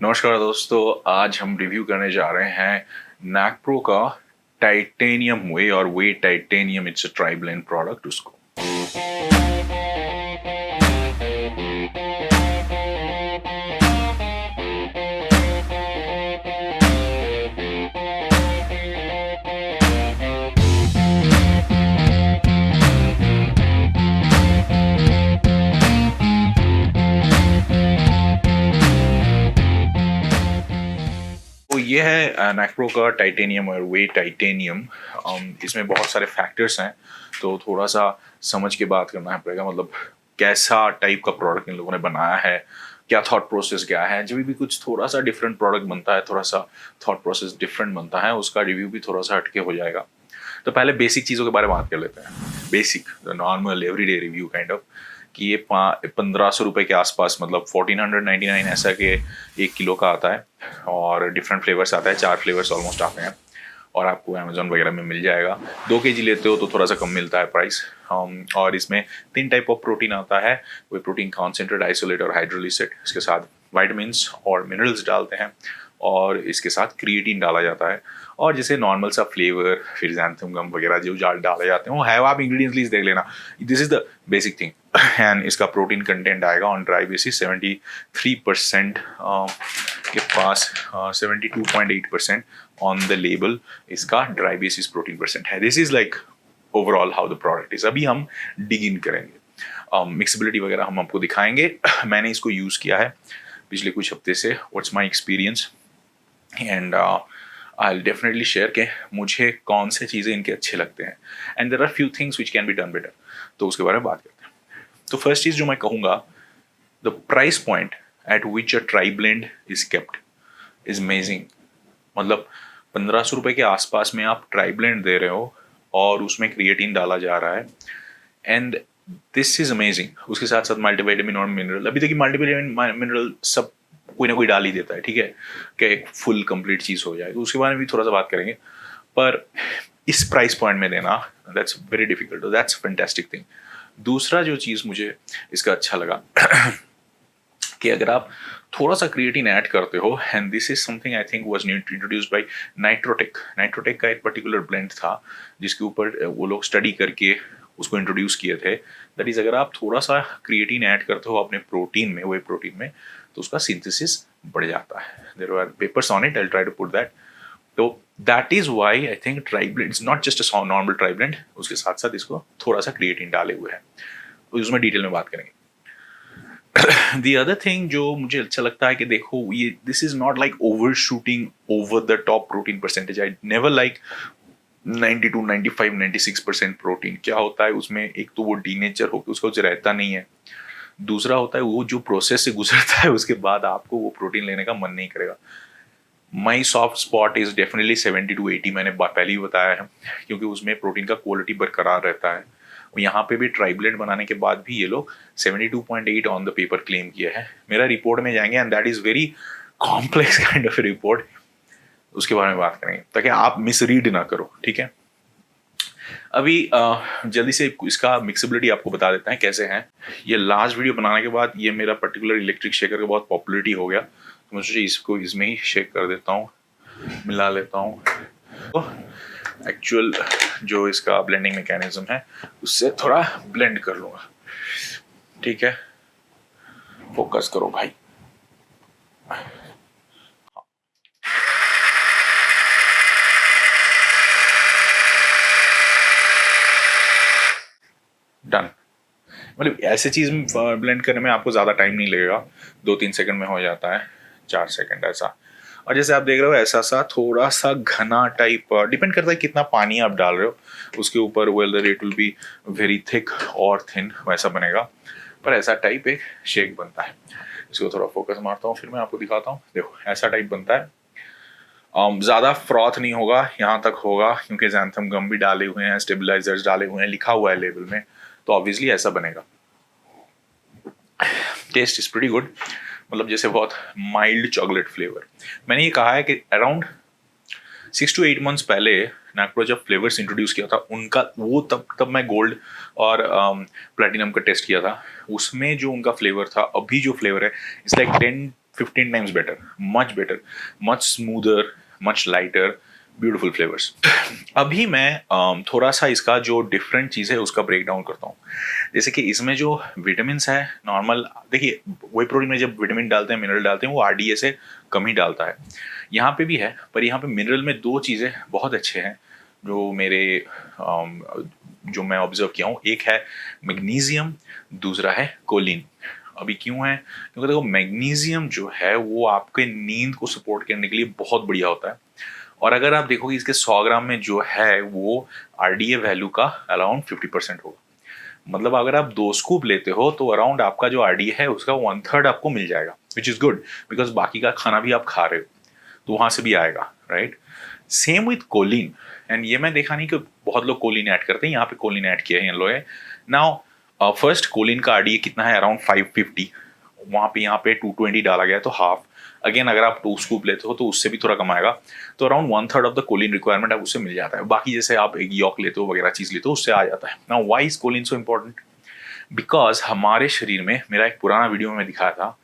नमस्कार दोस्तों, आज हम रिव्यू करने जा रहे हैं नैकप्रो का टाइटेनियम वे और whey titanium. It's a tri blend product उसको। तो ये है नैकप्रो का टाइटेनियम और वे टाइटेनियम। इसमें बहुत सारे फैक्टर्स हैं, तो थोड़ा सा समझ के बात करना पड़ेगा। मतलब कैसा टाइप का प्रोडक्ट इन लोगों ने बनाया है, क्या थॉट प्रोसेस क्या है। जब भी कुछ थोड़ा सा डिफरेंट प्रोडक्ट बनता है, थोड़ा सा थॉट प्रोसेस डिफरेंट बनता है, उसका रिव्यू भी थोड़ा सा हटके हो जाएगा। तो पहले बेसिक चीज़ों के बारे में बात कर लेते हैं। Basic normal everyday review kind of कि ये 1500 रुपये के आसपास, मतलब 1499 ऐसा के 1 किलो का आता है और डिफरेंट फ्लेवर्स आता है। 4 फ्लेवर्स ऑलमोस्ट आते हैं और आपको अमेजोन वगैरह में मिल जाएगा। 2 kg लेते हो तो थोड़ा सा कम मिलता है प्राइस। और इसमें 3 टाइप ऑफ प्रोटीन आता है। वो प्रोटीन कॉन्सेंट्रेट, आइसोलेट और हाइड्रोलिसेट। इसके साथ वाइटामिन्स और मिनरल्स डालते हैं और इसके साथ क्रिएटिन डाला जाता है। और जैसे नॉर्मल सा फ्लेवर, फिर जैंथम गम वगैरह जो डाले जाते हैं वो है। आप इंग्रेडिएंट्स लिस्ट देख लेना। This is the basic thing. And इसका प्रोटीन कंटेंट आएगा ऑन ड्राई बेसिस 73% के पास, 72.8% ऑन द लेबल इसका ड्राई बेसिस प्रोटीन परसेंट है। This is like overall how the product is. अभी हम डिग इन करेंगे, मिक्सिबिलिटी वगैरह हम आपको दिखाएंगे। मैंने इसको यूज़ किया है पिछले कुछ हफ्ते से। What's my experience and I will definitely share के मुझे कौन से चीज़ें इनके अच्छे लगते हैं and there are few things which can be done better. तो उसके बारे में बात करते हैं। तो फर्स्ट चीज़ जो मैं कहूँगा, the price point eight which a tri blend is kept is amazing. मतलब 1500 रुपये के आसपास में आप ट्राई ब्लेंड दे रहे हो और उसमें क्रिएटिन डाला जा रहा है एंड दिस इज अमेजिंग। उसके साथ साथ मल्टीविटामिन और मिनरल। अभी तक मल्टीविटामिन मिनरल सब कोई ना कोई डाल ही देता है, ठीक है, कि एक फुल कंप्लीट चीज़ हो जाए। तो उसके बारे में भी थोड़ा सा बात करेंगे, पर इस प्राइस पॉइंट में देना, that's very difficult. That's fantastic thing. दूसरा जो चीज़ मुझे इसका अच्छा लगा कि अगर आप थोड़ा सा क्रिएटिन ऐड करते हो, and this is something I think was introduced by Nitrotech. Nitrotech का एक पर्टिकुलर ब्लेंड था जिसके ऊपर वो लोग स्टडी करके उसको इंट्रोड्यूस किए थे। दैट इज, अगर आप थोड़ा सा क्रिएटिन ऐड करते हो अपने प्रोटीन में, वे प्रोटीन में, तो उसका सिंथेसिस बढ़ जाता है। There are papers on it, I will try to put that. तो that is why I think tri blend is not just a normal tri blend, उसके साथ साथ इसको थोड़ा सा क्रिएटिन डाले हुए हैं। तो उसमें डिटेल में बात करेंगे। दी अदर थिंग जो मुझे अच्छा लगता है कि देखो, ये this is not like over shooting over the top protein percentage. I never like 92, 95, 96% protein. क्या होता है उसमें, एक तो वो डीनेचर होकर उसका कुछ रहता नहीं है, दूसरा होता है वो जो प्रोसेस से गुजरता है उसके बाद आपको वो प्रोटीन लेने का मन नहीं करेगा। My soft spot is definitely 70 to 80, मैंने पहले ही बताया है, क्योंकि उसमें प्रोटीन का क्वालिटी बरकरार रहता है। यहाँ पे भी ट्राई ब्लेंड बनाने के बाद भी ये लोग 72.8 ऑन द पेपर क्लेम किया है। मेरा रिपोर्ट में जाएंगे and that is very complex kind of report, उसके बारे में बात करेंगे ताकि आप मिसरीड ना करो, ठीक है। अभी जल्दी से इसका मिक्सिबिलिटी आपको बता देते हैं कैसे हैं। ये लास्ट वीडियो बनाने के बाद ये मेरा पर्टिकुलर इलेक्ट्रिक शेकर का बहुत पॉपुलरिटी हो गया, तो मैं सोचा इसको इसमें ही शेक कर देता हूँ, मिला लेता हूँ। तो एक्चुअल जो इसका ब्लेंडिंग मैकेनिज्म है उससे थोड़ा ब्लेंड कर लूँगा, ठीक है। फोकस करो भाई। डन। मतलब ऐसे चीज़ ब्लेंड करने में आपको ज़्यादा टाइम नहीं लगेगा, 2-3 सेकंड में हो जाता है, 4 सेकंड ऐसा। और जैसे आप देख रहे हो ऐसा सा थोड़ा सा घना टाइप, डिपेंड करता है कितना पानी आप डाल रहे हो उसके ऊपर, whether it will be very thick और थिन, वैसा बनेगा। पर ऐसा टाइप एक शेक बनता है। इसको थोड़ा फोकस मारता हूँ फिर मैं आपको दिखाता हूँ। देखो ऐसा टाइप बनता है। ज़्यादा फ्रॉथ नहीं होगा, यहाँ तक होगा क्योंकि जैंथम गम भी डाले हुए हैं, स्टेबलाइजर्स डाले हुए हैं, लिखा हुआ है लेबल में, तो ऑब्वियसली ऐसा बनेगा। टेस्ट इज प्रीटी गुड, मतलब जैसे बहुत माइल्ड चॉकलेट फ्लेवर। मैंने ये कहा है कि अराउंड 6 to 8 मंथ्स पहले नैकप्रो जब फ्लेवर्स इंट्रोड्यूस किया था उनका, वो तब मैं गोल्ड और प्लेटिनम का टेस्ट किया था, उसमें जो उनका फ्लेवर था, अभी जो फ्लेवर है it's like 15 times better, much smoother, much lighter, beautiful flavours. अभी मैं थोड़ा सा इसका जो डिफरेंट चीज़ है उसका ब्रेक डाउन करता हूँ। जैसे कि इसमें जो विटामिन है नॉर्मल, देखिए वही प्रोटीन में जब विटामिन डालते हैं, मिनरल डालते हैं, वो आरडीए से कम ही डालता है। यहाँ पे भी है, पर यहाँ पे मिनरल में दो चीज़ें बहुत अच्छे हैं जो मेरे जो मैं ऑब्जर्व किया हूँ। एक है मैग्नीशियम, दूसरा है कोलिन। अभी क्यों है? क्योंकि देखो मैग्नीशियम जो है वो आपके नींद को सपोर्ट करने के लिए बहुत बढ़िया होता है। और अगर आप देखोगे इसके 100 ग्राम में जो है वो आरडीए वैल्यू का अराउंड 50% होगा। मतलब अगर आप 2 स्कूप लेते हो तो अराउंड आपका जो आरडीए है उसका 1/3 आपको मिल जाएगा, विच इज़ गुड, बिकॉज बाकी का खाना भी आप खा रहे हो तो वहाँ से भी आएगा, right. Same with choline, and ये मैं देखा नहीं कि बहुत लोग कोलिन ऐड करते हैं, यहाँ पे कोलिन ऐड किया है इन लोगों ने। नाउ फर्स्ट कोलिन का आरडीए कितना है? अराउंड 550, वहाँ पे यहाँ पे 220 डाला गया है तो हाफ। अगेन अगर आप 2 स्कूप लेते हो तो उससे भी थोड़ा कम आएगा, तो around 1/3 of the choline requirement आप उससे मिल जाता है। बाकी जैसे आप एक यॉक लेते हो वगैरह चीज़ लेते हो उससे आ जाता है। Now why is choline so important? Because हमारे शरीर में, मेरा एक पुराना वीडियो में दिखाया था,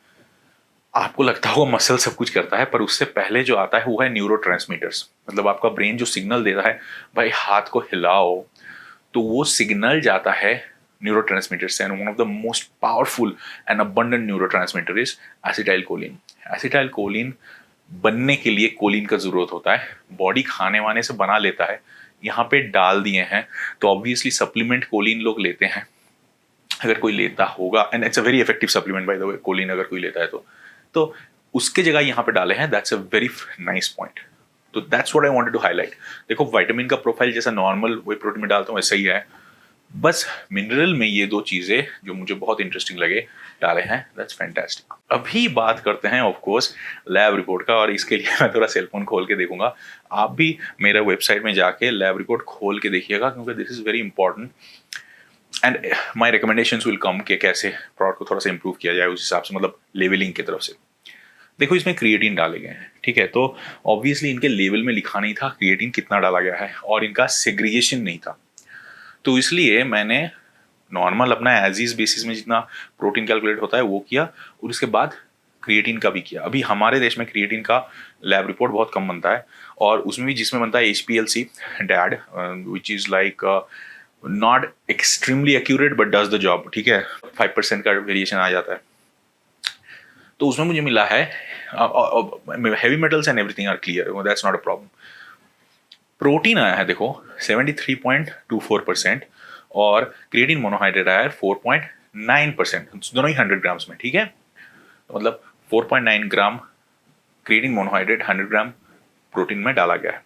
आपको लगता होगा मसल सब कुछ करता है, पर उससे पहले जो आता है वो है न्यूरोट्रांसमीटर्स। मतलब आपका ब्रेन जो सिग्नल देता है भाई हाथ को हिलाओ, तो वो सिग्नल जाता है न्यूरोट्रांसमीटर से। And one of the most powerful and abundant neurotransmitter is acetyl choline. Acetyl choline बनने के लिए कोलिन का जरूरत होता है, बॉडी खाने वाने से बना लेता है, यहाँ पे डाल दिए हैं तो ऑब्वियसली सप्लीमेंट कोलिन लोग लेते हैं, अगर कोई लेता होगा, and it's a very effective supplement by the way, कोलिन अगर कोई लेता है तो उसके जगह यहाँ पे डाले हैं। That's a very nice point. तो that's what I wanted to highlight. देखो विटामिन का प्रोफाइल जैसा नॉर्मल वही प्रोटीन में डालता हूँ वैसा ही है, बस मिनरल में ये दो चीजें जो मुझे बहुत इंटरेस्टिंग लगे डाले हैं। That's fantastic. अभी बात करते हैं ऑफ कोर्स लैब रिपोर्ट का, और इसके लिए मैं थोड़ा सेलफोन खोल के देखूंगा। आप भी मेरा वेबसाइट में जाके लैब रिपोर्ट खोल के देखिएगा, क्योंकि this is very important and my recommendations will come कि कैसे प्रोडक्ट को थोड़ा सा इंप्रूव किया जाए उस हिसाब से, मतलब लेवलिंग की तरफ से। देखो इसमें क्रिएटिन डाले गए हैं, ठीक है, तो ऑब्वियसली इनके लेवल में लिखा नहीं था क्रिएटिन कितना डाला गया है, और इनका सेग्रीगेशन नहीं था, तो इसलिए मैंने नॉर्मल अपना एज इज बेसिस में जितना प्रोटीन कैलकुलेट होता है वो किया, और उसके बाद क्रिएटिन का भी किया। अभी हमारे देश में क्रिएटिन का लैब रिपोर्ट बहुत कम बनता है, और उसमें भी जिसमें बनता है HPLC dad, which is like not extremely accurate but does the job, ठीक है, 5% का वेरिएशन आ जाता है। तो उसमें मुझे मिला है heavy metals and everything are clear, that's not a problem. Protein आया है देखो 73.24%, और क्रिएटिन मोनोहाइड्रेट आया है 4.9%, दोनों ही 100 ग्राम्स में, ठीक है, तो मतलब 4.9 ग्राम क्रिएटिन मोनोहाइड्रेट 100 ग्राम प्रोटीन में डाला गया है।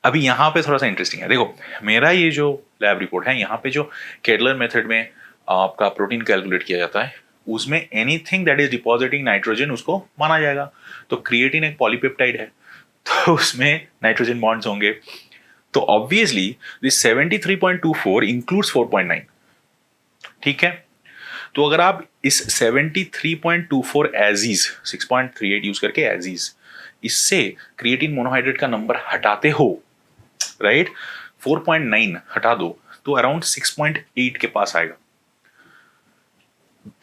अभी यहाँ पे थोड़ा सा इंटरेस्टिंग है, देखो मेरा ये जो लैब रिपोर्ट है, यहाँ पे जो केडलर मेथड में आपका प्रोटीन कैलकुलेट किया जाता है उसमें anything that is depositing nitrogen उसको माना जाएगा। तो क्रिएटिन एक पॉलीपेप्टाइड है, तो उसमें नाइट्रोजन बॉन्ड्स होंगे, तो ऑब्वियसली दिस 73.24 इंक्लूड्स 4.9, ठीक है। तो अगर आप इस 73.24 एजीज 6.38 यूज करके एजीज इससे क्रिएटिन मोनोहाइड्रेट का नंबर हटाते हो, राइट, 4.9 हटा दो तो अराउंड 6.8 के पास आएगा।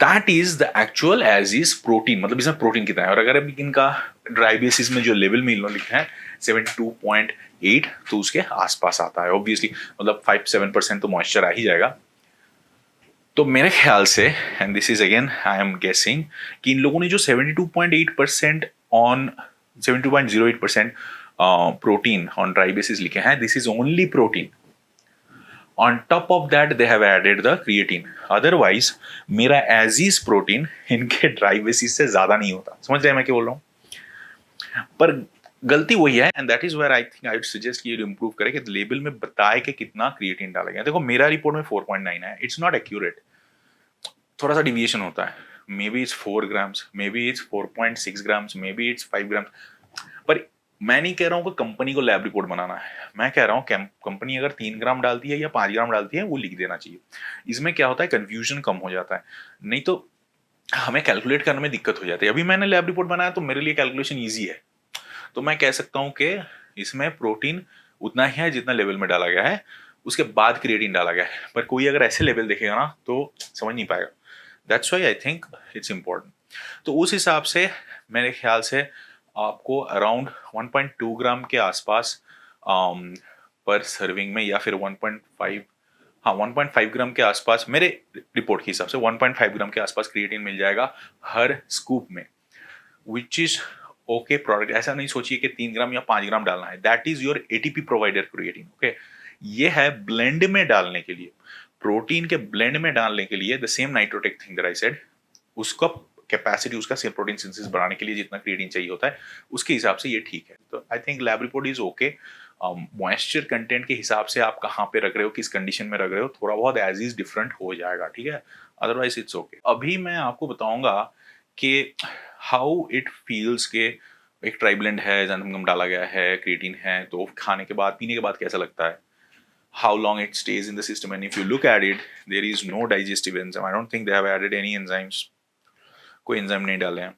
That is the actual as is protein, मतलब इसमें प्रोटीन कितना है। और अगर अभी इनका ड्राई बेसिस में जो लेवल में इन लोगों लिखा है 72.8, तो उसके आसपास आता है ऑब्वियसली, मतलब 5-7% तो मॉइस्चर आ ही जाएगा। तो मेरे ख्याल से, and this is again I am guessing, कि इन लोगों ने जो 72.8% on 72.08% protein on dry basis लिखे हैं, this is only protein. On top of that they have added the creatine. Otherwise मेरा as is प्रोटीन इनके ड्राई बेसिस से ज्यादा नहीं होता। समझ रहे हैं मैं क्या बोल रहा हूँ? पर गलती वही है, and that is where I think I would suggest कि ये इंप्रूव करे कि लेबल में बताए कि कितना क्रिएटिन डाला गया। देखो मेरा रिपोर्ट में 4.9 है, इट्स नॉट एक्यूरेट, थोड़ा सा डिविएशन होता है, may be it's 4 grams, may be it's 4.6 grams, may be it's 5 grams. पर मैं नहीं कह रहा हूँ कि कंपनी को लैब रिपोर्ट बनाना है, मैं कह रहा हूँ कंपनी अगर 3 ग्राम डालती है या 5 ग्राम डालती है वो लिख देना चाहिए। इसमें क्या होता है, कंफ्यूजन कम हो जाता है, नहीं तो हमें कैलकुलेट करने में दिक्कत हो जाती है। अभी मैंने लैब रिपोर्ट बनाया तो मेरे लिए कैलकुलेशन ईजी है, तो मैं कह सकता हूँ कि इसमें प्रोटीन उतना ही है जितना लेवल में डाला गया है, उसके बाद क्रिएटिन डाला गया है। पर कोई अगर ऐसे लेवल देखेगा ना तो समझ नहीं पाएगा। That's why I think it's important. तो उस हिसाब से मेरे ख्याल से आपको अराउंड 1.2 ग्राम के आसपास पर सर्विंग में, या फिर 1.5, हाँ 1.5 ग्राम के आसपास, मेरे रिपोर्ट के हिसाब से 1.5 ग्राम के आसपास क्रिएटिन मिल जाएगा हर स्कूप में, विच इज ओके प्रोडक्ट। ऐसा नहीं सोचिए कि 3 ग्राम या 5 ग्राम डालना है, that is your ATP provider creatine. Okay, ये है ब्लेंड में डालने के लिए, प्रोटीन के ब्लेंड में डालने के लिए, the same Nitrotech thing that I said, उसका कैपेसिटी, उसका सेल प्रोटीन सिंथेसिस बढ़ाने के लिए जितना क्रिएटिन चाहिए होता है उसके हिसाब से ये ठीक है। तो I think lab report is okay. Moisture content के हिसाब से आप कहाँ पे रख रहे हो, किस कंडीशन में रख रहे हो, थोड़ा बहुत एज इज डिफरेंट हो जाएगा, ठीक है, अदरवाइज इट्स ओके। अभी मैं आपको बताऊंगा कि हाउ इट फील्स के एक ट्राइब्लेंड है, जैनथम डाला गया है, क्रिएटिन है, तो खाने के बाद, पीने के बाद कैसा लगता है, how long it stays in the system, and if you look at it, there is no digestive enzyme. I don't think they have added any enzymes. कोई एंजाइम नहीं डाले हैं।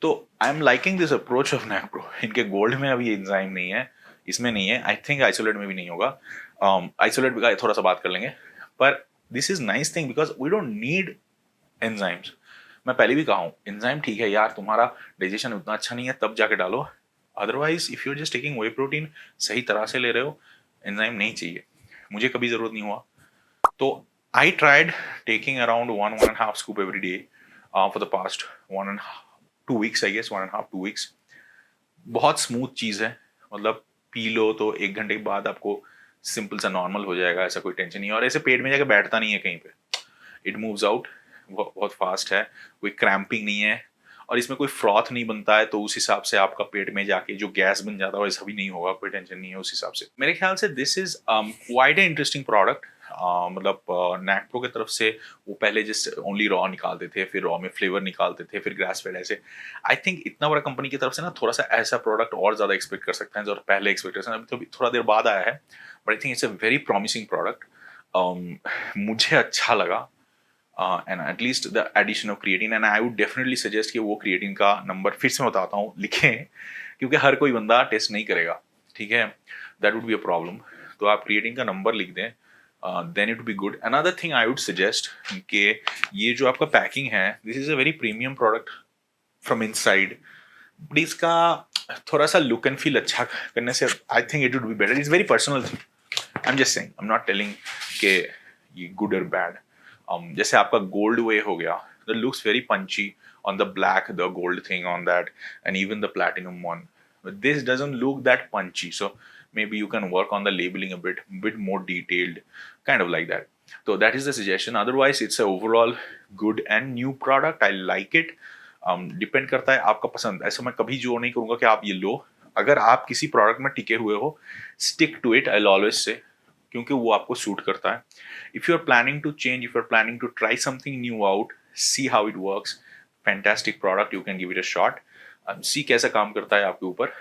तो I am liking this approach of नैक्रो। इनके gold में अभी enzyme नहीं है, इसमें नहीं है, आई थिंक आइसोलेट में भी नहीं होगा। आइसोलेट का थोड़ा सा बात कर लेंगे, पर this is nice thing because we don't need enzymes. मैं पहले भी कहा हूँ, एंजाइम ठीक है यार, तुम्हारा डाइजेशन उतना अच्छा नहीं है तब जाके डालो, otherwise if you are just taking whey protein, सही तरह से ले रहे हो, एंजाइम नहीं चाहिए। मुझे कभी जरूरत नहीं हुआ, तो I tried taking around 1.5 scoop every day for the past 1.5 2 weeks, I guess 1.5 2 weeks। बहुत स्मूथ चीज है, मतलब पी लो तो 1 घंटे के बाद आपको सिंपल सा नॉर्मल हो जाएगा, ऐसा कोई टेंशन नहीं है, और ऐसे पेट में जाके बैठता नहीं है कहीं पे, इट मूव्स आउट, बहुत फास्ट है, कोई क्रैम्पिंग नहीं है, और इसमें कोई फ्रॉथ नहीं बनता है, तो उस हिसाब से आपका पेट में जाके जो गैस बन जाता है वैसा भी नहीं होगा, कोई टेंशन नहीं है उस हिसाब से। मेरे ख्याल से this is quite a interesting product. मतलब नैक्प्रो की तरफ से वो पहले जिस ओनली रॉ निकालते थे, फिर रॉ में फ्लेवर निकालते थे, फिर ग्रास फेड, ऐसे आई थिंक इतना बड़ा कंपनी की तरफ से ना थोड़ा सा ऐसा प्रोडक्ट और ज्यादा एक्सपेक्ट कर सकते हैं जो पहले एक्सपेक्टेशन, अभी तो थोड़ा देर बाद आया है, but I think it's a very promising product. मुझे अच्छा लगा, and at least the addition of creatine, and I would definitely suggest कि वो क्रिएटिन का नंबर फिर से मैं बताता हूँ लिखें, क्योंकि हर कोई बंदा टेस्ट नहीं करेगा, ठीक है, that would be a problem. तो आप क्रिएटिन का नंबर लिख दें, then it be good. Another thing I would suggest कि ये जो आपका पैकिंग है, this is a very premium product from inside, but इसका थोड़ा सा लुक एंड फील अच्छा करने से I think it would be better. It's very personal thing, I am just saying, I am not telling कि ये good और bad. जैसे आपका गोल्ड वे हो गया, the looks very punchy on the black, the gold thing on that, and even the platinum one, but this doesn't look that punchy, so maybe you can work on the labeling a bit more detailed, kind of like that. So that is the suggestion. Otherwise it's a overall good and new product, I like it. Depend करता है आपका पसंद, ऐसा मैं कभी जोर नहीं करूंगा कि आप ये लो। अगर आप किसी प्रोडक्ट में टिके हुए हो, stick to it, I always say, क्योंकि वो आपको सूट करता है। If you are planning to change, if you are planning to try something new out, see how it works, fantastic product, you can give it a shot, see कैसा काम करता है आपके ऊपर,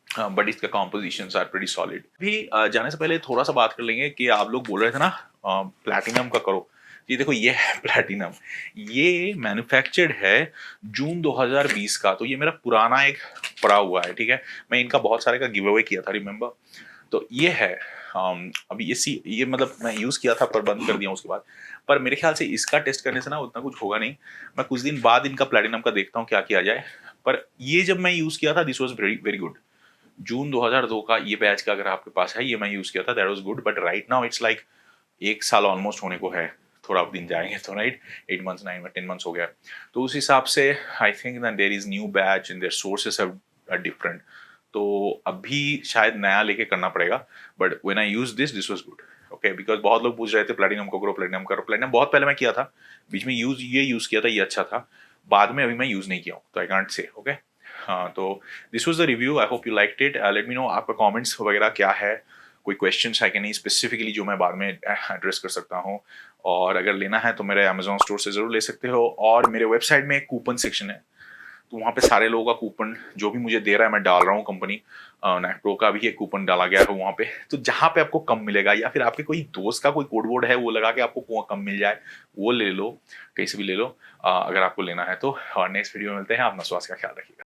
बट इसका कॉम्पोजिशंस आर प्रीटी सॉलिड। भी जाने से पहले थोड़ा सा बात कर लेंगे कि आप लोग बोल रहे थे ना प्लैटिनम का करो, ये देखो ये है प्लैटिनम, ये मैन्युफैक्चर्ड है जून 2020 का, तो ये मेरा पुराना एक पड़ा हुआ है, ठीक है, मैं इनका बहुत सारे का गिव अवे किया था, रिमेंबर, तो ये है। अभी ये मतलब मैं यूज किया था पर बंद कर दिया उसके बाद, पर मेरे ख्याल से इसका टेस्ट करने से ना उतना कुछ होगा नहीं, मैं कुछ दिन बाद इनका प्लैटिनम का देखता हूँ क्या किया जाए, पर ये जब मैं यूज किया था this was very very good. June 2002 का ये बैच का अगर आपके पास है, ये मैं यूज किया था, that was good, but right now it's like 1 साल ऑलमोस्ट होने को है, थोड़ा दिन जाएंगे तो, राइट, 8 months 9 10 months हो गया, तो उस हिसाब से I think that there is new batch and their sources are different, तो अभी शायद नया लेके करना पड़ेगा, but when I use this was good, okay, because बहुत लोग पूछ रहे थे प्लैटिनम को करो, प्लैटिनम करो, प्लैटिनम बहुत पहले मैं किया था, बीच में यूज किया था, ये अच्छा था, बाद में अभी मैं यूज नहीं किया हूँ, तो आई कांट से, ओके। हाँ, तो this was the review, I hope you liked it, let me know आपका कमेंट्स वगैरह क्या है, कोई क्वेश्चंस है कि नहीं स्पेसिफिकली जो मैं बाद में एड्रेस कर सकता हूँ, और अगर लेना है तो मेरे अमेजोन स्टोर से ज़रूर ले सकते हो, और मेरे वेबसाइट में एक कूपन सेक्शन है, तो वहाँ पे सारे लोगों का कूपन जो भी मुझे दे रहा है मैं डाल रहा हूँ, कंपनी नैक्प्रो का भी एक कूपन डाला गया है वहाँ पे, तो जहाँ पे आपको कम मिलेगा, या फिर आपके कोई दोस्त का कोई कोड वर्ड है वो लगा के आपको कम मिल जाए, वो ले लो, कहीं से भी ले लो, अगर आपको लेना है तो। और नेक्स्ट वीडियो में मिलते हैं, अपना स्वास्थ्य का ख्याल रखिएगा।